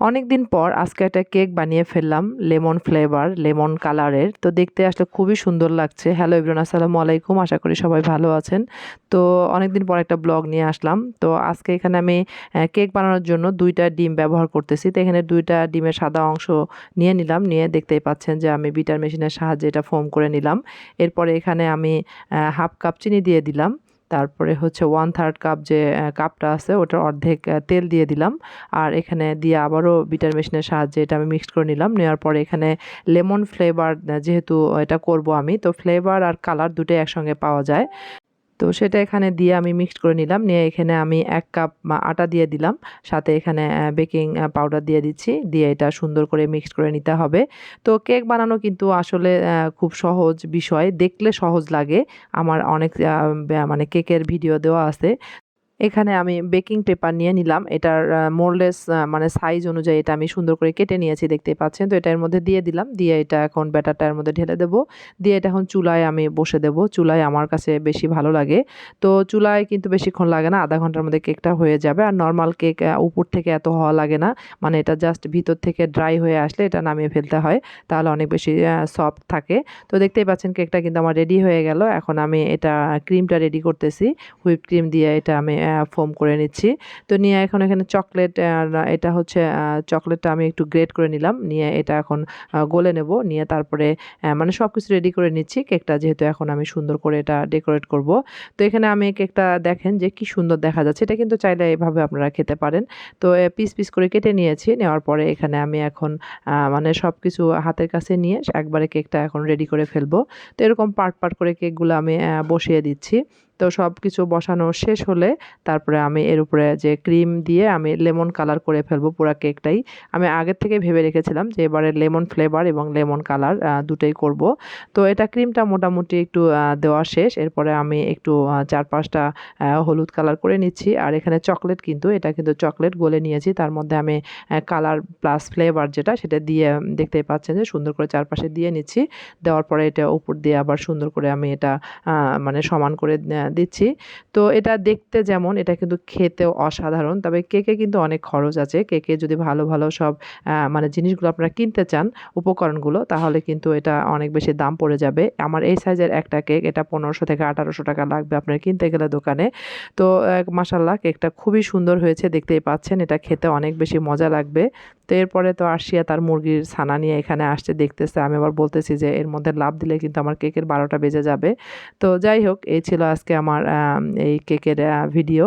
অনেকদিন পর আজকে একটা কেক বানিয়ে ফেললাম, লেমন ফ্লেভার, লেমন কালারের। তো দেখতে আসলে খুবই সুন্দর লাগছে। হ্যালো এভরিওয়ান, আসসালামু আলাইকুম। আশা করি সবাই ভালো আছেন। তো অনেকদিন পর একটা ব্লগ নিয়ে আসলাম। তো আজকে এখানে আমি কেক বানানোর জন্য 2টা ডিম ব্যবহার করতেছি। তো এখানে 2টা ডিমের সাদা অংশ নিয়ে নিলাম। নিয়ে দেখতেই পাচ্ছেন যে আমি বিটার মেশিনের সাহায্যে এটা ফোম করে নিলাম। এরপরে এখানে আমি হাফ কাপ চিনি দিয়ে দিলাম। তারপরে হচ্ছে 1/3 কাপ যে কাপটা আছে ওটার অর্ধেক তেল দিয়ে দিলাম। আর এখানে দিয়ে আবারও বিটার মেশিনের সাহায্যে এটা আমি মিক্সড করে নিলাম। নেওয়ার পরে এখানে লেমন ফ্লেভার, যেহেতু এটা করব আমি, তো ফ্লেভার আর কালার দুটোই একসঙ্গে পাওয়া যায়। তো সেটা এখানে দিয়ে আমি মিক্সড করে নিলাম। নিয়ে এখানে আমি 1 কাপ আটা দিয়ে দিলাম। সাথে এখানে বেকিং পাউডার দিয়ে দিচ্ছি। দিয়ে এটা সুন্দর করে মিক্সড করে নিতে হবে। তো কেক বানানো কিন্তু আসলে খুব সহজ বিষয়। দেখলে সহজ লাগে। আমার অনেক মানে কেকের ভিডিও দেওয়া আছে। এখানে আমি বেকিং পেপার নিয়ে নিলাম। এটার মোল্ডলেস মানে সাইজ অনুযায়ী এটা আমি সুন্দর করে কেটে নিয়েছি, দেখতেই পাচ্ছেন। তো এটা এর মধ্যে দিয়ে দিলাম। দিয়ে এটা এখন ব্যাটারটা এর মধ্যে ঢেলে দেব। দিয়ে এটা এখন চুলায় আমি বসে দেব। চুলায় আমার কাছে বেশি ভালো লাগে। তো চুলায় কিন্তু বেশিক্ষণ লাগে না। 1/2 ঘন্টার মধ্যে কেকটা হয়ে যাবে। আর নরমাল কেক উপর থেকে এত হওয়া লাগে না। মানে এটা জাস্ট ভিতর থেকে ড্রাই হয়ে আসলে এটা নামিয়ে ফেলতে হয়। তাহলে অনেক বেশি সফট থাকে। তো দেখতেই পাচ্ছেন কেকটা কিন্তু আমার রেডি হয়ে গেল। এখন আমি এটা ক্রিমটা রেডি করতেছি। হুইপ ক্রিম দিয়ে এটা আমি ফোম করে নিচ্ছি। তো নিয়ে এখন এখানে চকলেট, এটা হচ্ছে চকলেটটা আমি একটু গ্রেট করে নিলাম। নিয়ে এটা এখন গলে নেব। নিয়ে তারপরে মানে সবকিছু রেডি করে নিচ্ছি। কেকটা যেহেতু এখন আমি সুন্দর করে এটা ডেকোরেট করব। তো এখানে আমি কেকটা দেখেন যে কি সুন্দর দেখা যাচ্ছে। এটা কিন্তু চাইলে এভাবে আপনারা খেতে পারেন। তো পিস পিস করে কেটে নিয়েছি। নেওয়ার পরে এখানে আমি এখন মানে সবকিছু হাতের কাছে নিয়ে একবারে কেকটা এখন রেডি করে ফেলবো। তো এরকম পার্ট পার্ট করে কেকগুলো আমি বসিয়ে দিচ্ছি। তো সবকিছু বসানো শেষ হলে তারপরে আমি এর উপরে যে ক্রিম দিয়ে আমি লেমন কালার করে ফেলবো পুরা কেকটাই। আমি আগের থেকে ভেবে রেখেছিলাম যে এবারে লেমন ফ্লেভার এবং লেমন কালার দুটোই করব। তো এটা ক্রিমটা মোটামুটি একটু দেওয়া শেষ। এরপরে আমি একটু 4-5টা হলুদ কালার করে নিচ্ছি। আর এখানে চকলেট, কিন্তু এটা কিন্তু চকলেট গলে নিয়েছি। তার মধ্যে আমি কালার প্লাস ফ্লেভার যেটা সেটা দিয়ে দেখতেই পাচ্ছেন যে সুন্দর করে চারপাশে দিয়ে নিচ্ছি। দেওয়ার পরে এটা উপর দিয়ে আবার সুন্দর করে আমি এটা মানে সমান করে দিচ্ছি। তো এটা দেখতে যেমন, এটা কিন্তু খেতেও অসাধারণ। তবে কেকে কিন্তু অনেক খরচ আছে। কেকে যদি ভালো, ভালো সব মানে জিনিসগুলো আপনারা কিনতে চান, উপকরণগুলো, তাহলে কিন্তু এটা অনেক বেশি দাম পড়ে যাবে। আমার এই সাইজের একটা কেক এটা 1500 থেকে 1800 টাকা লাগবে আপনার কিনতে গেলে দোকানে। তো মাশাআল্লাহ কেকটা খুবই সুন্দর হয়েছে, দেখতেই পাচ্ছেন। এটা খেতে অনেক বেশি মজা লাগবে। তো এরপরে তো আরশিয়া তার মুরগির ছানা নিয়ে এখানে আসছে, দেখতেছে। আমি আবার বলতেছি যে এর মধ্যে লাফ দিলে কিন্তু আমার কেকের 12টা বেজে যাবে। তো যাই হোক, এই ছিল আজকে আমার এই কেকের ভিডিও।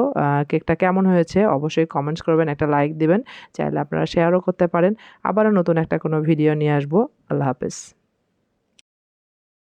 কেকটা কেমন হয়েছে অবশ্যই কমেন্টস করবেন, একটা লাইক দিবেন। চাইলে আপনারা শেয়ারও করতে পারেন। আবারও নতুন একটা কোনো ভিডিও নিয়ে আসবো। আল্লাহ হাফেজ।